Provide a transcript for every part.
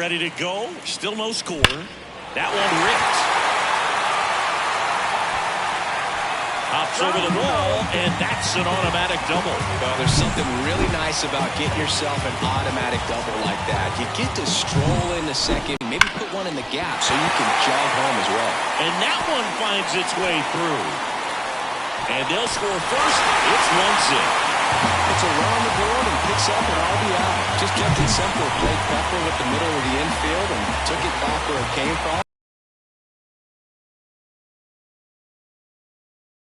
ready to go. Still no score. That one ripped. Hops over the wall, and that's an automatic double. Well, there's something really nice about getting yourself an automatic double like that. You get to stroll in the second, maybe put one in the gap so you can jog home as well. And that one finds its way through. And they'll score first. It's 1-0. It's a run on the board and picks up an RBI. Just kept it simple. Played Pepper with the middle of the infield and took it back where it came from.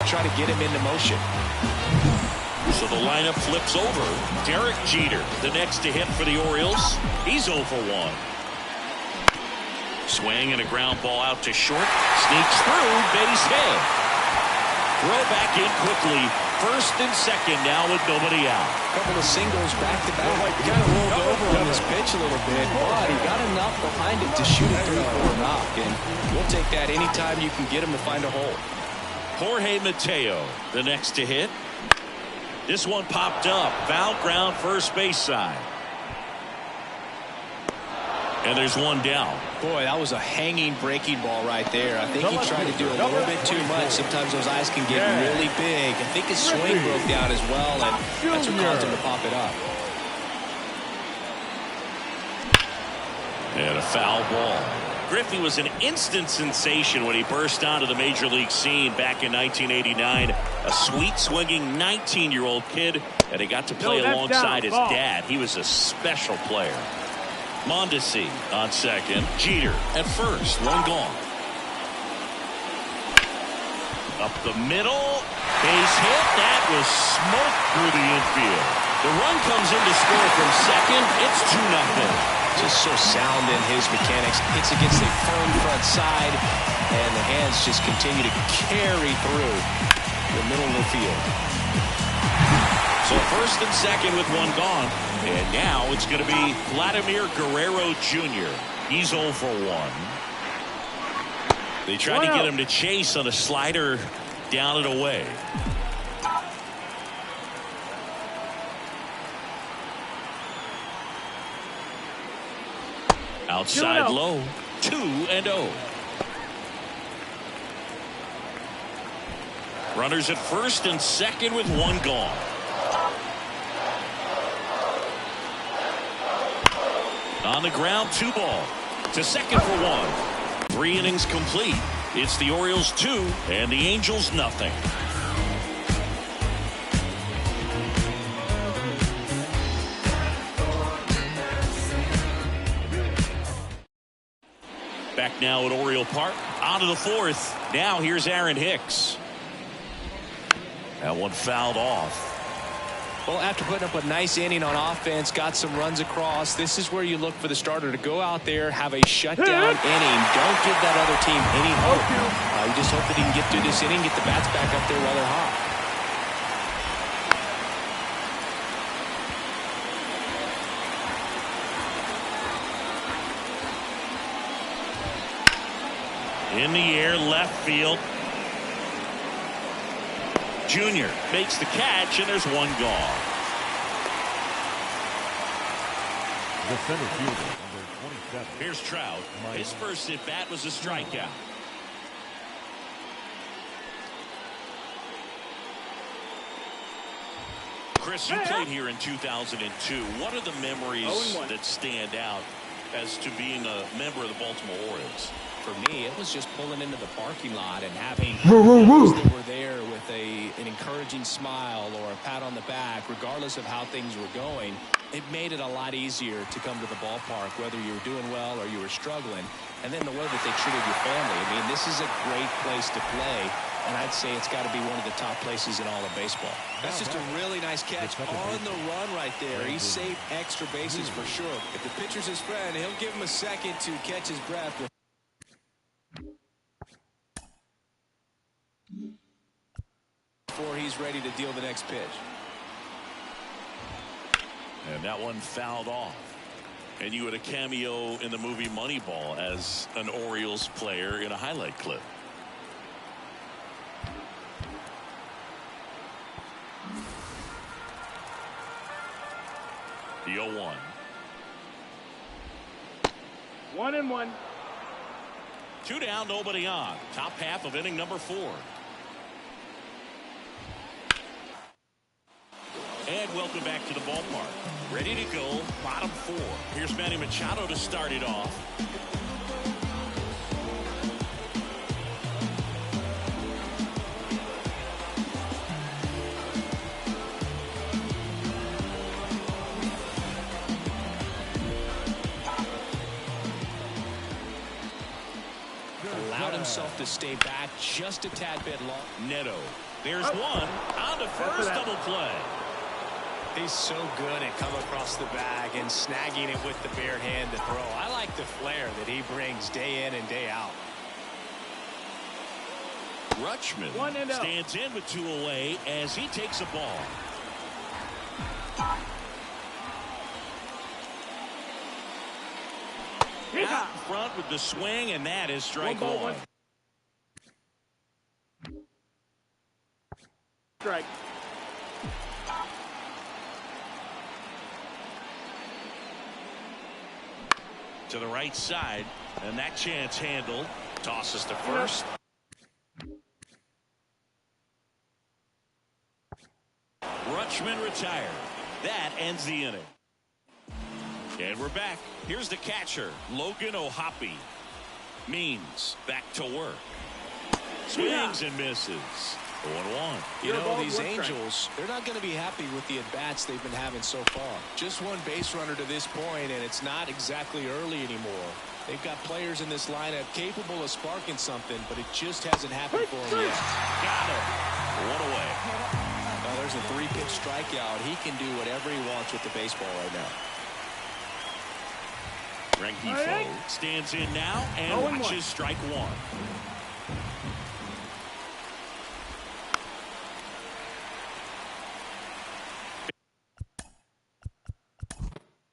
Try to get him into motion. So the lineup flips over. Derek Jeter, the next to hit for the Orioles. He's 0 for 1. Swing and a ground ball out to short. Sneaks through, base hit. Throw back in quickly. First and second now with nobody out. Couple of singles back to back. Kind of rolled over on this pitch a little bit, but he got enough behind it to shoot it through for a knock. And we'll take that anytime you can get him to find a hole. Jorge Mateo, the next to hit. This one popped up. Foul ground, first base side. And there's one down. Boy, that was a hanging breaking ball right there. I think he tried to do a little bit too much. Sometimes those eyes can get really big. I think his swing broke down as well, and that's what caused him to pop it up. And a foul ball. Griffey was an instant sensation when he burst onto the major league scene back in 1989. A sweet swinging 19-year-old kid, and he got to play alongside his dad. He was a special player. Mondesi on second. Jeter at first. One gone. Up the middle. Base hit. That was smoked through the infield. The run comes in to score from second. It's 2-0. Just so sound in his mechanics. Hits against a firm front side, and the hands just continue to carry through the middle of the field. So first and second with one gone. And now it's going to be Vladimir Guerrero Jr. He's 0 for 1. They tried to get him to chase on a slider down and away. Outside low. 2-0. Runners at first and second with one gone. On the ground, 2 ball. To second for 1. 3 innings complete. It's the Orioles 2 and the Angels nothing. Back now at Oriole Park. On to the 4th. Now here's Aaron Hicks. That one fouled off. Well, after putting up a nice inning on offense, got some runs across, this is where you look for the starter to go out there, have a shutdown inning. Don't give that other team any hope. You just hope that he can get through this inning, get the bats back up there while they're hot. In the air, left field. Junior makes the catch, and there's one gone. The center fielder, number 27. Here's Trout. His first at bat was a strikeout. Chris, you played here in 2002. What are the memories that stand out as to being a member of the Baltimore Orioles? For me, it was just pulling into the parking lot and having those that were there with an encouraging smile or a pat on the back, regardless of how things were going. It made it a lot easier to come to the ballpark, whether you were doing well or you were struggling. And then the way that they treated your family. I mean, this is a great place to play, and I'd say it's got to be one of the top places in all of baseball. That's just a really nice catch on the run right there. He saved extra bases for sure. If the pitcher's his friend, he'll give him a second to catch his breath. Before he's ready to deal the next pitch. And that one fouled off. And you had a cameo in the movie Moneyball as an Orioles player in a highlight clip. The 0-1. 1-1. 2 down, nobody on. Top half of inning number 4. And welcome back to the ballpark. Ready to go, bottom 4. Here's Manny Machado to start it off. Allowed himself to stay back just a tad bit long. Neto. There's one. On to first, double play. He's so good at coming across the bag and snagging it with the bare hand to throw. I like the flair that he brings day in and day out. Rutschman stands in with 2 away as he takes a ball. Out in front with the swing, and that is strike 1. Strike. To the right side, and that chance handled. Tosses to first. Rutschman retired. That ends the inning. And we're back. Here's the catcher, Logan O'Hoppe. Means back to work. Swings and misses. 1-1. You know, these Angels, they're not going to be happy with the at-bats they've been having so far. Just one base runner to this point, and it's not exactly early anymore. They've got players in this lineup capable of sparking something, but it just hasn't happened for them yet. Got it. 1 away. Now there's a 3-pitch strikeout. He can do whatever he wants with the baseball right now. Rengifo stands in now and watches strike 1.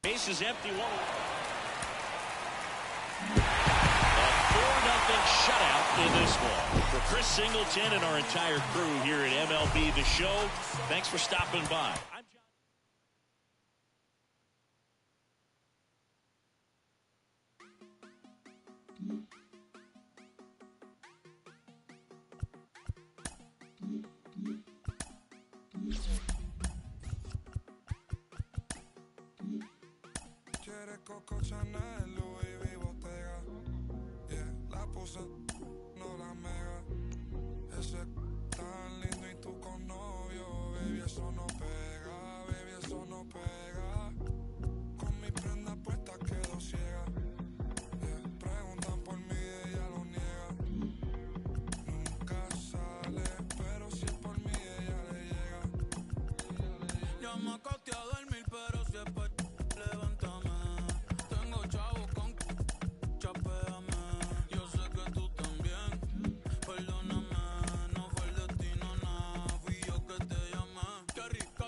Base is empty. 1. A 4-0 shutout in this one. For Chris Singleton and our entire crew here at MLB The Show, thanks for stopping by. Coco Chanel, Louis V, Bottega. Yeah, la puse, no la mega. Ese tan lindo y tú con novio. Baby, eso no pega, baby, eso no pega. Con mi prenda puesta quedo ciega. Yeah, preguntan por mí, ella lo niega. Nunca sale, pero si es por mí, ella le llega. Ya me acosté a dormir, pero si es por levántame. Perdóname, no fue el destino, nada, fui yo que te llamé. Qué rico.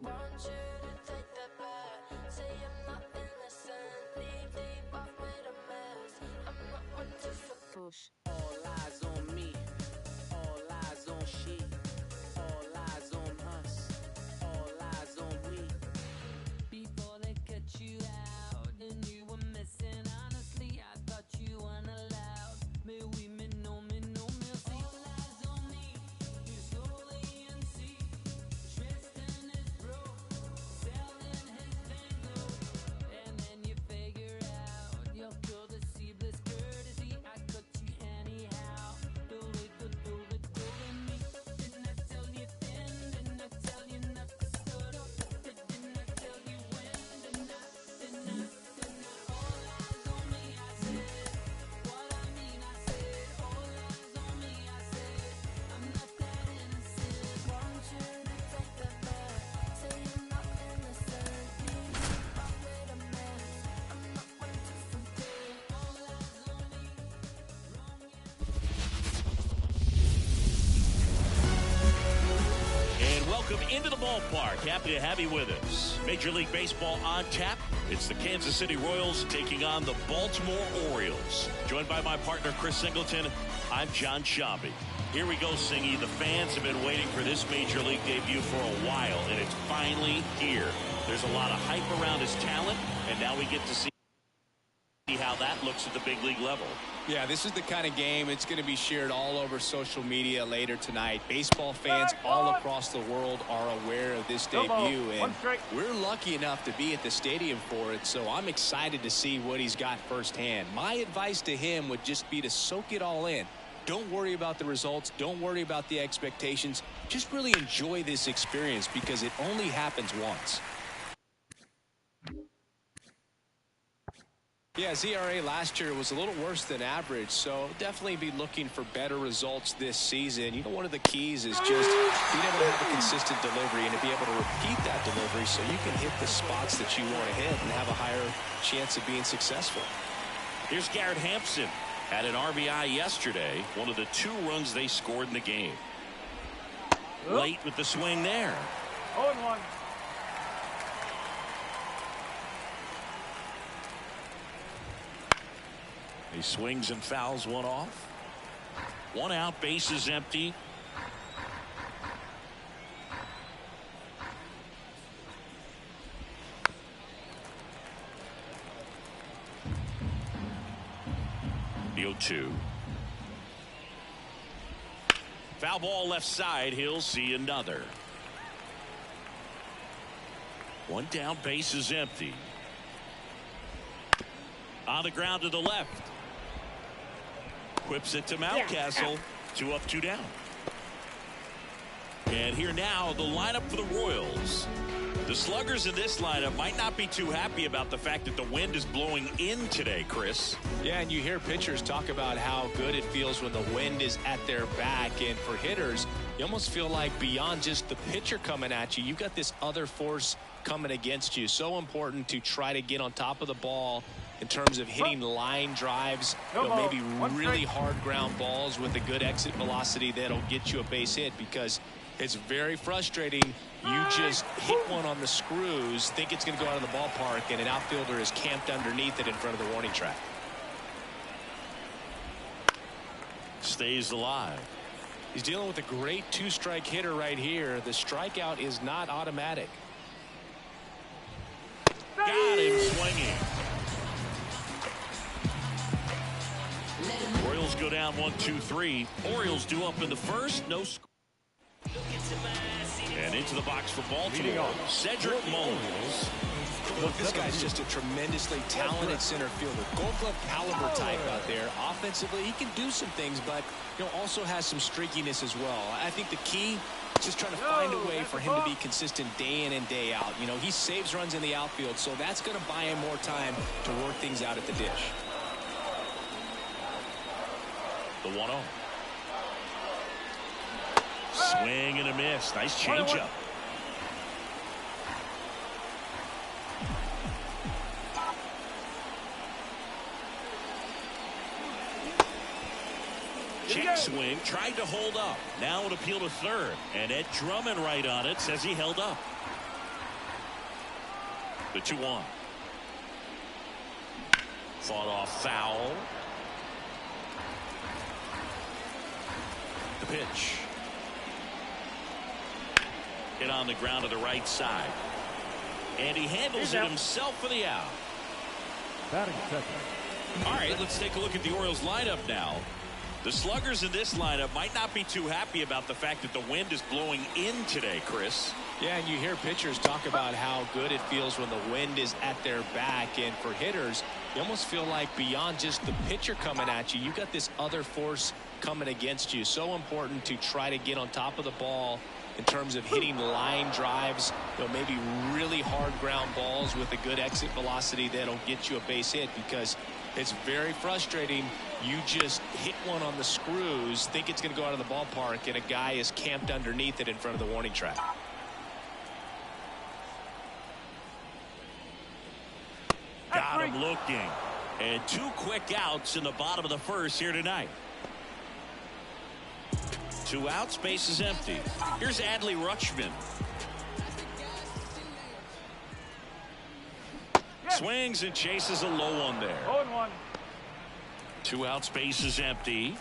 All eyes on me, all eyes on she, all eyes on us, all eyes on we. Before they cut you out and you were missing, honestly, I thought you weren't allowed. Mais oui, mais non, merci. All eyes on me, you slowly unsee. Tristan is broke, selling his Van and then you figure out your courtesy, bliss courtesy. I cut you anyhow. Do it me. Didn't I tell you then? Didn't I tell you not to start up? Didn't I tell you when? Didn't I? All eyes on me, I said. What I mean, I said. All eyes on me, I said. I'm not that innocent. Want you to take that back. Say you're not innocent. Leave me up with a mess. I'm not one to forget. All eyes on me. And welcome into the ballpark. Happy to have you with us. Major League Baseball on tap. It's the Kansas City Royals taking on the Baltimore Orioles. Joined by my partner, Chris Singleton, I'm John Sciambi. Here we go, Singy. The fans have been waiting for this Major League debut for a while, and it's finally here. There's a lot of hype around his talent, and now we get to see how that looks at the big league level. Yeah, this is the kind of game it's going to be shared all over social media later tonight. Baseball fans all across the world are aware of this debut, and we're lucky enough to be at the stadium for it, so I'm excited to see what he's got firsthand. My advice to him would just be to soak it all in. Don't worry about the results. Don't worry about the expectations. Just really enjoy this experience because it only happens once. Yeah, ZRA last year was a little worse than average, so definitely be looking for better results this season. You know, one of the keys is just being able to have a consistent delivery and to be able to repeat that delivery so you can hit the spots that you want to hit and have a higher chance of being successful. Here's Garrett Hampson. Had an RBI yesterday, one of the 2 runs they scored in the game. Late with the swing there. 0-1. He swings and fouls one off. 1 out, bases empty. The 0-2. Foul ball left side. He'll see another. 1 down, bases empty. On the ground to the left. Whips it to Mountcastle. 2 up, 2 down. And here now, the lineup for the Royals. The sluggers in this lineup might not be too happy about the fact that the wind is blowing in today, Chris. Yeah, and you hear pitchers talk about how good it feels when the wind is at their back. And for hitters, you almost feel like beyond just the pitcher coming at you, you've got this other force coming against you. So important to try to get on top of the ball in terms of hitting line drives, maybe really hard ground balls with a good exit velocity that'll get you a base hit, because it's very frustrating. You just hit one on the screws, think it's going to go out of the ballpark, and an outfielder is camped underneath it in front of the warning track. Stays alive. He's dealing with a great 2-strike hitter right here. The strikeout is not automatic. Got him swinging. Royals go down 1-2-3. Orioles due up in the first. No score. And into the box for Baltimore, Cedric Mullins. Look, this guy's just a tremendously talented center fielder. Gold Glove caliber type out there. Offensively, he can do some things, but also has some streakiness as well. I think the key is just trying to find a way for him to be consistent day in and day out. He saves runs in the outfield, so that's going to buy him more time to work things out at the dish. The 1-0. Swing and a miss. Nice changeup. Check swing, tried to hold up. Now an appeal to third. And Ed Drummond right on it, says he held up. The 2-1. Fought off foul. The pitch. Hit on the ground to the right side. And he handles it himself for the out. Batting second. All right, let's take a look at the Orioles lineup now. The sluggers in this lineup might not be too happy about the fact that the wind is blowing in today, Chris. Yeah, and you hear pitchers talk about how good it feels when the wind is at their back. And for hitters, you almost feel like beyond just the pitcher coming at you, you got this other force coming against you. So important to try to get on top of the ball in terms of hitting line drives, maybe really hard ground balls with a good exit velocity that'll get you a base hit, because it's very frustrating. You just hit one on the screws, think it's going to go out of the ballpark, and a guy is camped underneath it in front of the warning track. Got him looking. And 2 quick outs in the bottom of the first here tonight. 2 outs, base is empty. Here's Adley Rutschman. Swings and chases a low one there. 2 outs, base is empty.